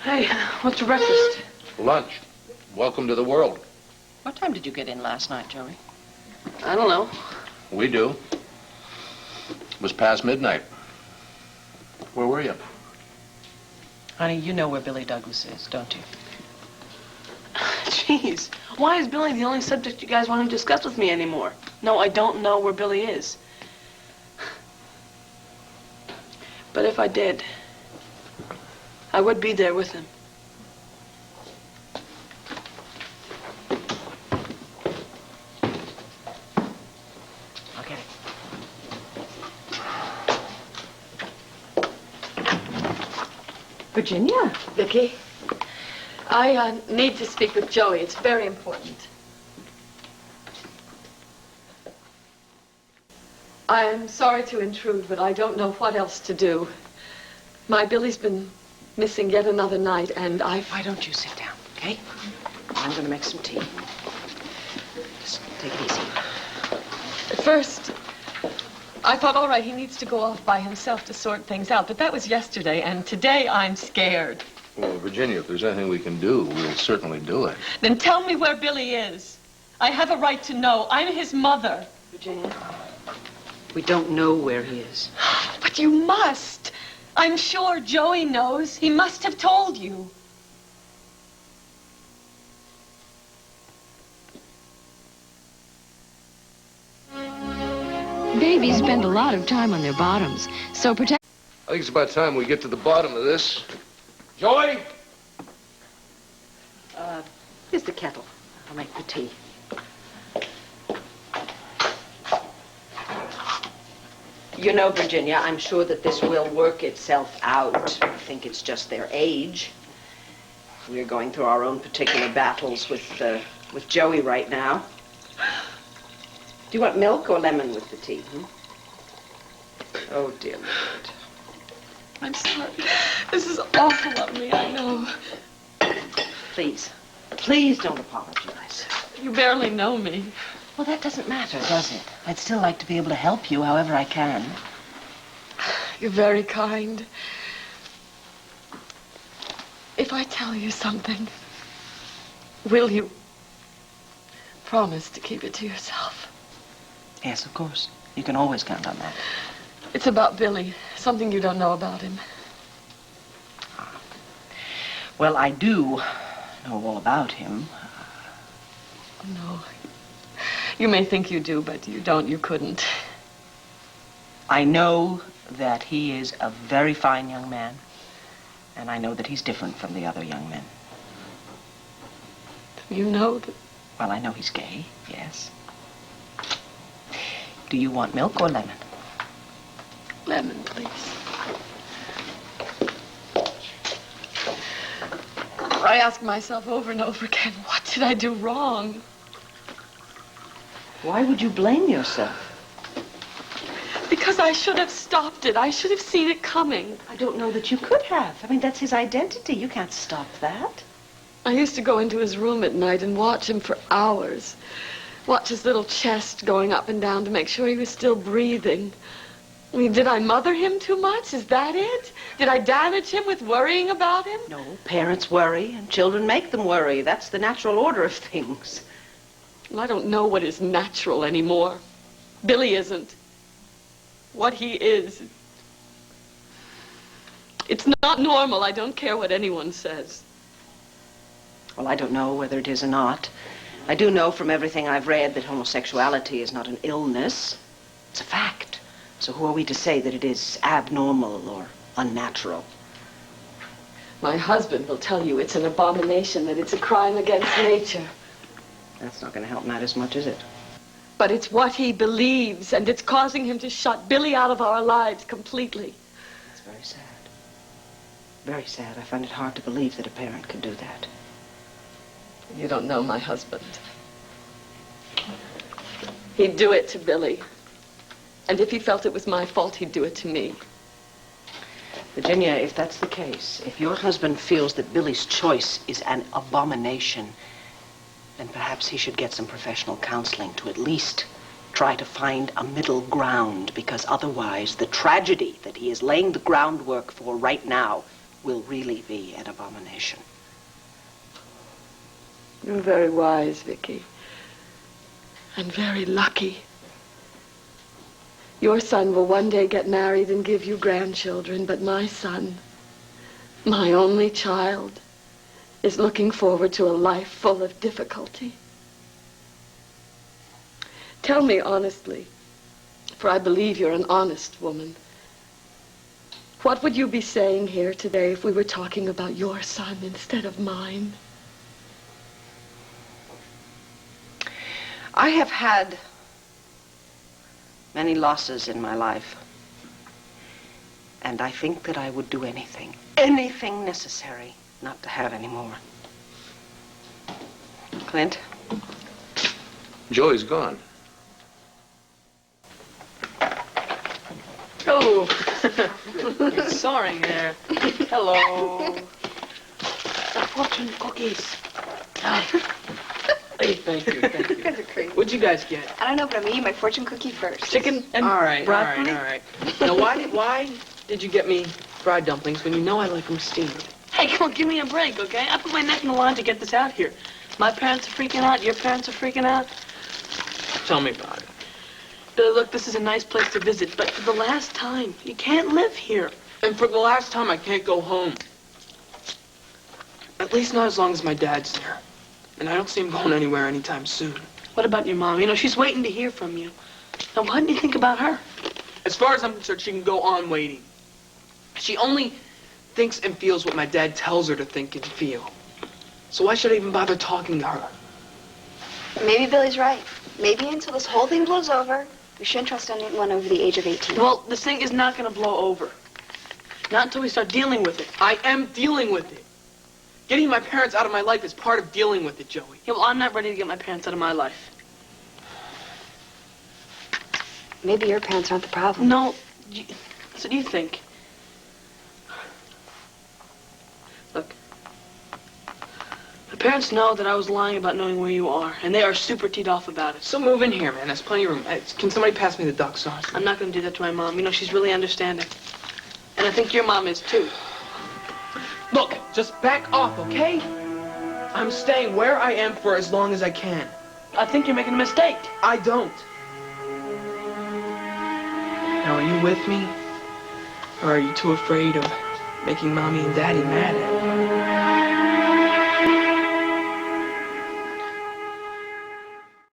Hey, what's for breakfast? Lunch. Welcome to the world. What time did you get in last night, Joey? I don't know. We do. It was past midnight. Where were you? Honey, you know where Billy Douglas is, don't you? Jeez, why is Billy the only subject you guys want to discuss with me anymore? No, I don't know where Billy is. But if I did, I would be there with him. I'll get it. Virginia? Vicky, I need to speak with Joey. It's very important. I'm sorry to intrude, but I don't know what else to do. My Billy's been missing yet another night, and Why don't you sit down, okay? I'm going to make some tea. Just take it easy. At first, I thought, all right, he needs to go off by himself to sort things out, but that was yesterday, and today I'm scared. Well, Virginia, if there's anything we can do, we'll certainly do it. Then tell me where Billy is. I have a right to know. I'm his mother. Virginia, we don't know where he is. But you must. I'm sure Joey knows. He must have told you. Babies spend a lot of time on their bottoms, so protect... I think it's about time we get to the bottom of this. Joey? Here's the kettle. I'll make the tea. You know, Virginia, I'm sure that this will work itself out. I think it's just their age. We're going through our own particular battles with Joey right now. Do you want milk or lemon with the tea? Oh, dear Lord. I'm sorry. This is awful of me, I know. Please, please don't apologize. You barely know me. Well, that doesn't matter, does it? I'd still like to be able to help you however I can. You're very kind. If I tell you something, will you promise to keep it to yourself? Yes, of course. You can always count on that. It's about Billy, something you don't know about him. Well, I do know all about him. No. You may think you do, but you don't. You couldn't. I know that he is a very fine young man, and I know that he's different from the other young men. You know that... Well, I know he's gay, yes. Do you want milk or lemon? Lemon, please. I ask myself over and over again, what did I do wrong? Why would you blame yourself? Because I should have stopped it. I should have seen it coming. I don't know that you could have. I mean, that's his identity. You can't stop that. I used to go into his room at night and watch him for hours. Watch his little chest going up and down to make sure he was still breathing. I mean, did I mother him too much? Is that it? Did I damage him with worrying about him? No, parents worry and children make them worry. That's the natural order of things. Well, I don't know what is natural anymore. Billy isn't. What he is. It's not normal. I don't care what anyone says. Well, I don't know whether it is or not. I do know from everything I've read that homosexuality is not an illness. It's a fact. So who are we to say that it is abnormal or unnatural? My husband will tell you it's an abomination, that it's a crime against nature. That's not going to help matters much, is it? But it's what he believes, and it's causing him to shut Billy out of our lives completely. That's very sad. Very sad. I find it hard to believe that a parent could do that. You don't know my husband. He'd do it to Billy. And if he felt it was my fault, he'd do it to me. Virginia, if that's the case, if your husband feels that Billy's choice is an abomination, then perhaps he should get some professional counseling to at least try to find a middle ground, because otherwise the tragedy that he is laying the groundwork for right now will really be an abomination. You're very wise, Vicky. And very lucky. Your son will one day get married and give you grandchildren, but my son, my only child, is looking forward to a life full of difficulty. Tell me honestly, for I believe you're an honest woman, what would you be saying here today if we were talking about your son instead of mine? I have had many losses in my life. And I think that I would do anything necessary not to have any more. Clint? Joey's gone. Oh, soaring there. Hello. The fortune cookies. Hey, thank you, thank you. You guys are crazy. What'd you guys get? I don't know, but I'm eating my fortune cookie first. Chicken and All right. broccoli? Now, why did you get me fried dumplings when you know I like them steamed? Hey, come on, give me a break, okay? I put my neck in the line to get this out here. My parents are freaking out. Your parents are freaking out. Tell me about it. Billy, look, this is a nice place to visit, but for the last time, you can't live here. And for the last time, I can't go home. At least not as long as my dad's there. And I don't see him going anywhere anytime soon. What about your mom? You know, she's waiting to hear from you. Now, what do you think about her? As far as I'm concerned, she can go on waiting. She only thinks and feels what my dad tells her to think and feel. So why should I even bother talking to her? Maybe Billy's right. Maybe until this whole thing blows over, we shouldn't trust anyone over the age of 18. Well, this thing is not going to blow over. Not until we start dealing with it. I am dealing with it. Getting my parents out of my life is part of dealing with it, Joey. Yeah, well, I'm not ready to get my parents out of my life. Maybe your parents aren't the problem. No, that's what you think. Look, my parents know that I was lying about knowing where you are, and they are super teed off about it. So move in here, man. There's plenty of room. Can somebody pass me the duck sauce? I'm not going to do that to my mom. You know, she's really understanding. And I think your mom is, too. Look, just back off, okay? I'm staying where I am for as long as I can. I think you're making a mistake. I don't. Now, are you with me? Or are you too afraid of making Mommy and Daddy mad at me?